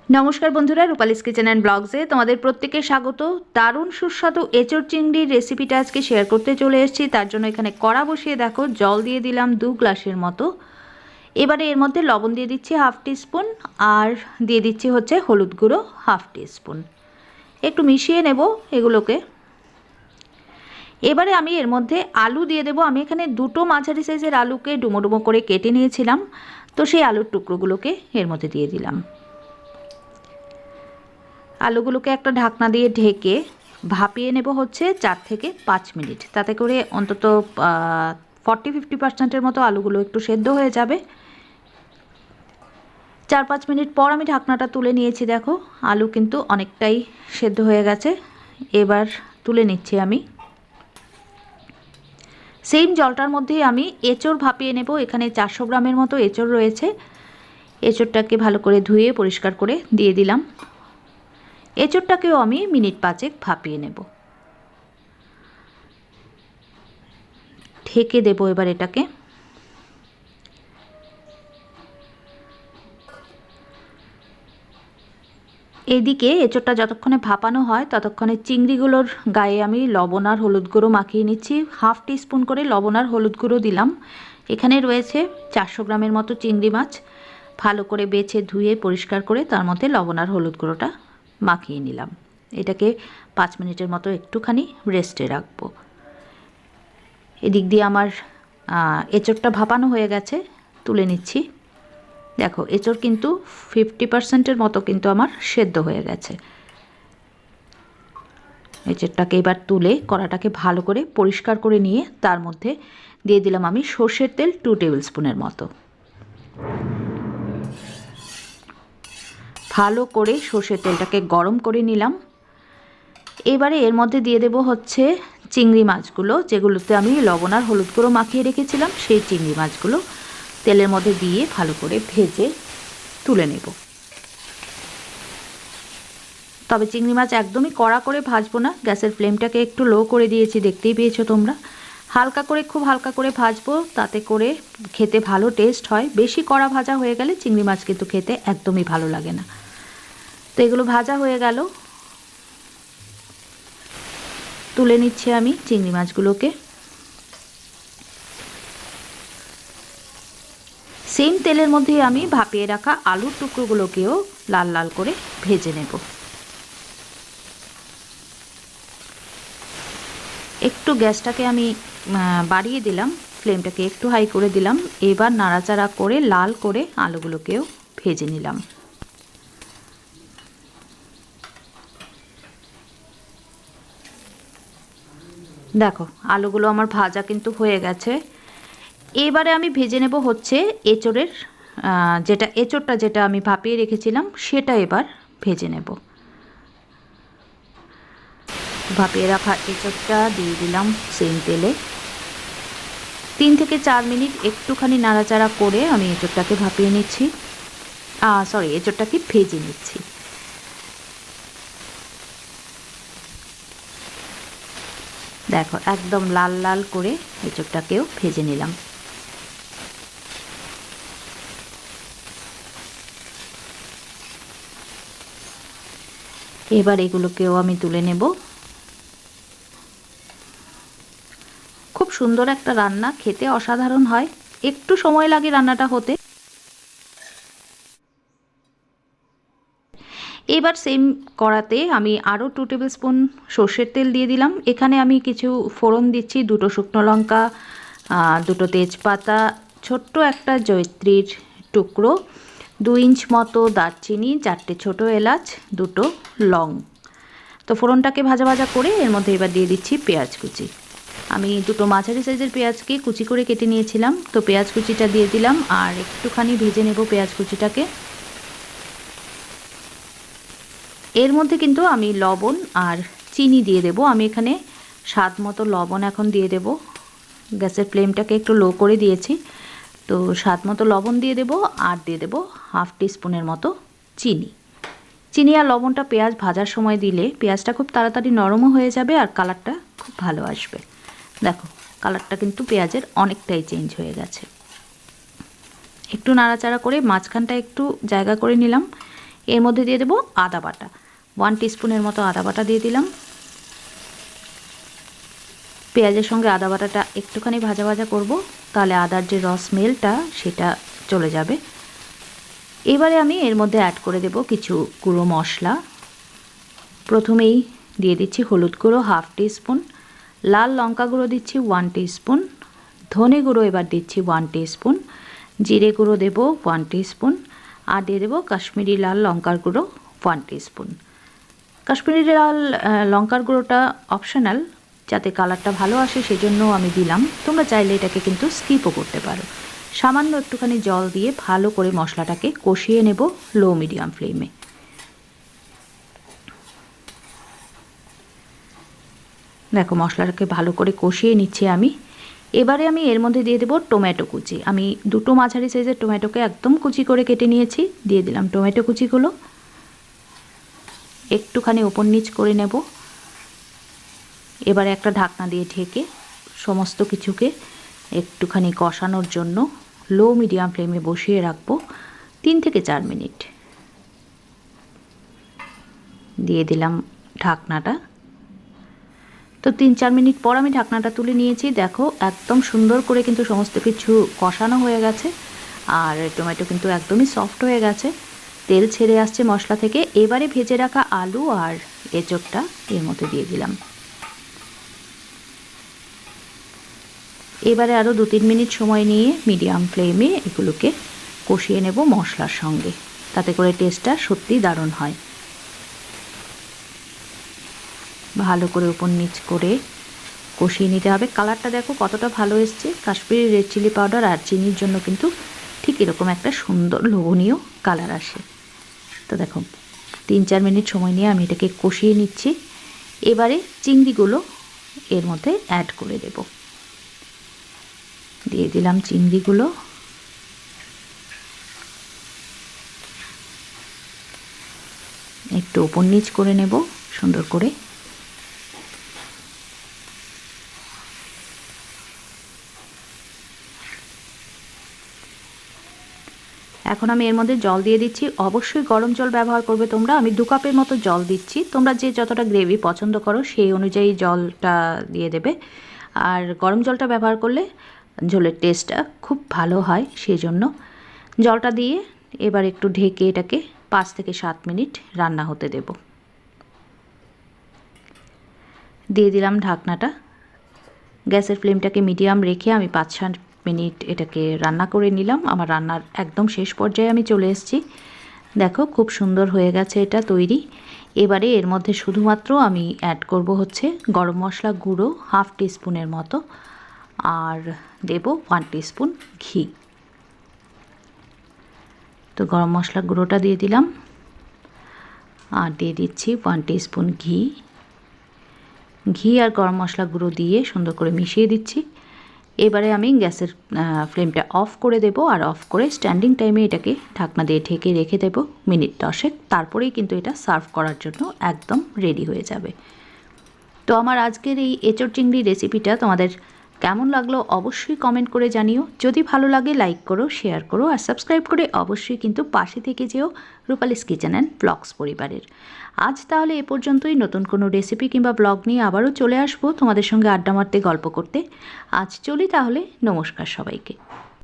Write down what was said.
নমস্কার বন্ধুরা, রূপালিস kitchen and ব্লগসে তোমাদের প্রত্যেককে স্বাগত। দারুণ সুস্বাদু এঁচোড় চিংড়ির রেসিপিটা আজকে শেয়ার করতে চলে এসেছি। তার জন্য এখানে কড়া বসিয়ে দেখো জল দিয়ে দিলাম 2 গ্লাসের মতো। এবারে এর মধ্যে লবণ দিয়ে দিচ্ছি হাফ টিস্পুন, আর দিয়ে দিচ্ছি হচ্ছে হলুদ গুঁড়ো হাফ টিস্পুন। একটু মিশিয়ে নেব এগুলোকে। এবারে আমি এর মধ্যে আলু দিয়ে দেবো। আমি এখানে দুটো মাঝারি সাইজের আলুকে ডুমো ডুমো করে কেটে নিয়েছিলাম, তো সেই আলুর টুকরোগুলোকে এর মধ্যে দিয়ে দিলাম। আলুগুলোকে একটা ঢাকনা দিয়ে ঢেকে ভাপিয়ে নেব হচ্ছে 4 থেকে 5 মিনিট। তাতে করে অন্তত 40-50% মতো আলুগুলো একটু সেদ্ধ হয়ে যাবে। 4-5 মিনিট পর আমি ঢাকনাটা তুলে নিয়েছি। দেখো আলু কিন্তু অনেকটাই সেদ্ধ হয়ে গেছে। এবার তুলে নিচ্ছি আমি। সেম জলটার মধ্যেই আমি এঁচোড় ভাপিয়ে নেব। এখানে 400 গ্রামের মতো এঁচোড় রয়েছে। এঁচোড়টাকে ভালো করে ধুয়ে পরিষ্কার করে দিয়ে দিলাম। এঁচোড়টাকেও আমি মিনিট 5 ভাপিয়ে নেব। ঢেকে দেব এবার এটাকে। এইদিকে এঁচোড়টা যতক্ষণে ভাপানো হয় ততক্ষণে চিংড়িগুলোর গায়ে আমি লবণ আর হলুদ গুঁড়ো মাখিয়ে নিচ্ছি। হাফ টিস্পুন করে লবণ আর হলুদ গুঁড়ো দিলাম। এখানে রয়েছে 400 গ্রামের মতো চিংড়ি মাছ। ভালো করে বেছে ধুয়ে পরিষ্কার করে তার মধ্যে লবণ আর হলুদ গুঁড়োটা মাখিয়ে নিলাম। এটাকে 5 মিনিটের মতো একটুখানি রেস্টে রাখবো। এদিক দিয়ে আমার এঁচোড়টা ভাপানো হয়ে গেছে, তুলে নিচ্ছি। দেখো এঁচোড় কিন্তু 50%-এর মতো কিন্তু আমার সেদ্ধ হয়ে গেছে। এঁচোড়টাকে এবার তুলে কড়াটাকে ভালো করে পরিষ্কার করে নিয়ে তার মধ্যে দিয়ে দিলাম আমি সর্ষের তেল 2 টেবিল স্পুনের মতো। ভালো করে সর্ষের তেলটাকে গরম করে নিলাম। এবারে এর মধ্যে দিয়ে দেব হচ্ছে চিংড়ি মাছগুলো, যেগুলোতে আমি লবণ আর হলুদ গুঁড়ো মাখিয়ে রেখেছিলাম। সেই চিংড়ি মাছগুলো তেলের মধ্যে দিয়ে ভালো করে ভেজে তুলে নেব। তবে চিংড়ি মাছ একদমই কড়া করে ভাজবো না। গ্যাসের ফ্লেমটাকে একটু লো করে দিয়েছি, দেখতেই পেয়েছো তোমরা। হালকা করে, খুব হালকা করে ভাজবো, তাতে করে খেতে ভালো টেস্ট হয়। বেশি কড়া ভাজা হয়ে গেলে চিংড়ি মাছ কিন্তু খেতে একদমই ভালো লাগে না। তো এগুলো ভাজা হয়ে গেল, তুলে নিচ্ছি আমি চিংড়ি মাছগুলোকে। সেম তেলের মধ্যে আমি ভাপিয়ে রাখা আলুর টুকরোগুলোকেও লাল লাল করে ভেজে নেব। একটু গ্যাসটাকে আমি বাড়িয়ে দিলাম, ফ্লেমটাকে একটু হাই করে দিলাম। এবার নাড়াচাড়া করে লাল করে আলুগুলোকেও ভেজে নিলাম। দেখো আলুগুলো আমার ভাজা কিন্তু হয়ে গেছে। এবারে আমি ভেজে নেব হচ্ছে এঁচোড়ের এঁচোড়টা যেটা আমি ভাপিয়ে রেখেছিলাম সেটা এবার ভেজে নেব। ভাপিয়ে রাখা এঁচোড়টা দিয়ে দিলাম সেম তেলে। 3 থেকে 4 মিনিট একটুখানি নাড়াচাড়া করে আমি এঁচোড়টাকে ভাপিয়ে নিচ্ছি। এঁচোড়টাকে ভেজে নিচ্ছি। দেখো একদম লাল লাল করে এঁচোড়টাকেও ভেজে নিলাম। এবার এগুলোকেও আমি তুলে নেব। খুব সুন্দর একটা রান্না, খেতে অসাধারণ হয়। একটু সময় লাগে রান্নাটা হতে। এবার সেম কড়াতে আমি আরও 2 টেবিল স্পুন সর্ষের তেল দিয়ে দিলাম। এখানে আমি কিছু ফোড়ন দিচ্ছি, 2টো শুকনো লঙ্কা, 2টো তেজপাতা, ছোট্ট একটা জয়িত্রীর টুকরো, 2 ইঞ্চ মতো দারচিনি, 4টে ছোটো এলাচ, 2টো লং। তো ফোড়নটাকে ভাজা ভাজা করে এর মধ্যে এবার দিয়ে দিচ্ছি পেঁয়াজ কুচি। আমি 2টো মাঝারি সাইজের পেঁয়াজকে কুচি করে কেটে নিয়েছিলাম। তো পেঁয়াজ কুচিটা দিয়ে দিলাম আর একটুখানি ভেজে নেব পেঁয়াজ কুচিটাকে। এর মধ্যে কিন্তু আমি লবণ আর চিনি দিয়ে দেব। আমি এখানে স্বাদ মতো লবণ এখন দিয়ে দেব। গ্যাসের ফ্লেমটাকে একটু লো করে দিয়েছি। তো স্বাদ মতো লবণ দিয়ে দেব আর দিয়ে দেব হাফ টিস্পুনের মতো চিনি। চিনি আর লবণটা পেঁয়াজ ভাজার সময় দিলে পেঁয়াজটা খুব তাড়াতাড়ি নরমও হয়ে যাবে আর কালারটা খুব ভালো আসবে। দেখো কালারটা কিন্তু পেঁয়াজের অনেকটাই চেঞ্জ হয়ে গেছে। একটু নাড়াচাড়া করে মাঝখানটা একটু জায়গা করে নিলাম। এর মধ্যে দিয়ে দেবো আদা বাটা, 1 টিস্পুনের মতো আদা বাটা দিয়ে দিলাম। পেঁয়াজের সঙ্গে আদা বাটাটা একটুখানি ভাজা ভাজা করব, তাহলে আদার যে র স্মেলটা সেটা চলে যাবে। এবারে আমি এর মধ্যে অ্যাড করে দেব কিছু গুঁড়ো মশলা। প্রথমেই দিয়ে দিচ্ছি হলুদ গুঁড়ো 1/2 টিস্পুন, লাল লঙ্কা গুঁড়ো দিচ্ছি 1 টিস্পুন, ধনে গুঁড়ো এবার দিচ্ছি 1 টিস্পুন, জিরে গুঁড়ো দেব 1 টিস্পুন, আর দিয়ে দেবো কাশ্মীরি লাল লঙ্কার গুঁড়ো 1 টিস্পুন। কাশ্মীরি লাল লঙ্কার গুঁড়োটা অপশনাল, যাতে কালারটা ভালো আসে সেজন্য আমি দিলাম। তোমরা চাইলে এটাকে কিন্তু স্কিপও করতে পারো। সামান্য একটুখানি জল দিয়ে ভালো করে মশলাটাকে কষিয়ে নেব লো মিডিয়াম ফ্লেমে। দেখো মশলাটাকে ভালো করে কষিয়ে নিচ্ছি আমি। এবারে আমি এর মধ্যে দিয়ে দেবো টমেটো কুচি। আমি দুটো মাঝারি সাইজের টমেটোকে একদম কুচি করে কেটে নিয়েছি, দিয়ে দিলাম টমেটো কুচিগুলো। একটুখানি ওপর নিচ করে নেব। এবারে একটা ঢাকনা দিয়ে ঢেকে সমস্ত কিছুকে একটুখানি কষানোর জন্য লো মিডিয়াম ফ্লেমে বসিয়ে রাখবো 3 থেকে 4 মিনিট। দিয়ে দিলাম ঢাকনাটা। তো 3-4 মিনিট পর আমি ঢাকনাটা তুলে নিয়েছি। দেখো একদম সুন্দর করে কিন্তু সমস্ত কিছু কষানো হয়ে গেছে, আর টমেটো কিন্তু একদমই সফট হয়ে গেছে, তেল ছেড়ে আসছে মশলা থেকে। এবারে ভেজে রাখা আলু আর এঁচোড়টা এর মধ্যে দিয়ে দিলাম। এবারে আরও 2-3 মিনিট সময় নিয়ে মিডিয়াম ফ্লেমে এগুলোকে কষিয়ে নেব মশলার সঙ্গে, তাতে করে টেস্টটা সত্যিই দারুণ হয়। ভালো করে উপর নিচ করে কষিয়ে নিতে হবে। কালারটা দেখো কতটা ভালো এসছে। কাশ্মীরি রেড চিলি পাউডার আর চিনির জন্য কিন্তু ঠিক এরকম একটা সুন্দর লোভনীয় কালার আসে। তো দেখো 3-4 মিনিট সময় নিয়ে আমি এটাকে কষিয়ে নিচ্ছি। এবারে চিংড়িগুলো এর মধ্যে অ্যাড করে দেব। দিয়ে দিলাম চিংড়িগুলো। একটু ওপর নিচ করে নেব সুন্দর করে। এখন আমি এর মধ্যে জল দিয়ে দিচ্ছি। অবশ্যই গরম জল ব্যবহার করবে তোমরা। আমি 2 কাপের মতো জল দিচ্ছি। তোমরা যে যতটা গ্রেভি পছন্দ করো সেই অনুযায়ী জলটা দিয়ে দেবে। আর গরম জলটা ব্যবহার করলে ঝোলের টেস্টটা খুব ভালো হয়, সেই জন্য জলটা দিয়ে এবার একটু ঢেকে এটাকে 5 থেকে 7 মিনিট রান্না হতে দেব। দিয়ে দিলাম ঢাকনাটা। গ্যাসের ফ্লেমটাকে মিডিয়াম রেখে আমি 5-7 মিনিট এটাকে রান্না করে নিলাম। আমার রান্নার একদম শেষ পর্যায়ে আমি চলে এসেছি। দেখো খুব সুন্দর হয়ে গেছে এটা তৈরি। এবারে এর মধ্যে শুধুমাত্র আমি অ্যাড করব হচ্ছে গরম মশলা গুঁড়ো 1/2 টিস্পুনের মতো, আর দেব 1 টিস্পুন ঘি। তো গরম মশলা গুঁড়োটা দিয়ে দিলাম, আর দিয়ে দিচ্ছি 1 টিস্পুন ঘি। ঘি আর গরম মশলা গুঁড়ো দিয়ে সুন্দর করে মিশিয়ে দিচ্ছি। এবারে আমি গ্যাসের ফ্লেমটা অফ করে দেব, আর অফ করে স্ট্যান্ডিং টাইমে এটাকে ঢাকনা দিয়ে ঢেকে রেখে দেব মিনিট 10। তারপরেই কিন্তু এটা সার্ভ করার জন্য একদম রেডি হয়ে যাবে। তো আমার আজকের এই এঁচোড় চিংড়ি রেসিপিটা তোমাদের কেমন লাগলো অবশ্যই কমেন্ট করে জানিও। যদি ভালো লাগে লাইক করো, শেয়ার করো, আর সাবস্ক্রাইব করে অবশ্যই কিন্তু পাশে থেকে যেও রূপালিস কিচেন অ্যান্ড ব্লগস পরিবারের। আজ তাহলে এ পর্যন্তই। নতুন কোনো রেসিপি কিংবা ব্লগ নিয়ে আবারও চলে আসবো তোমাদের সঙ্গে আড্ডা মারতে, গল্প করতে। আজ চলি তাহলে, নমস্কার সবাইকে।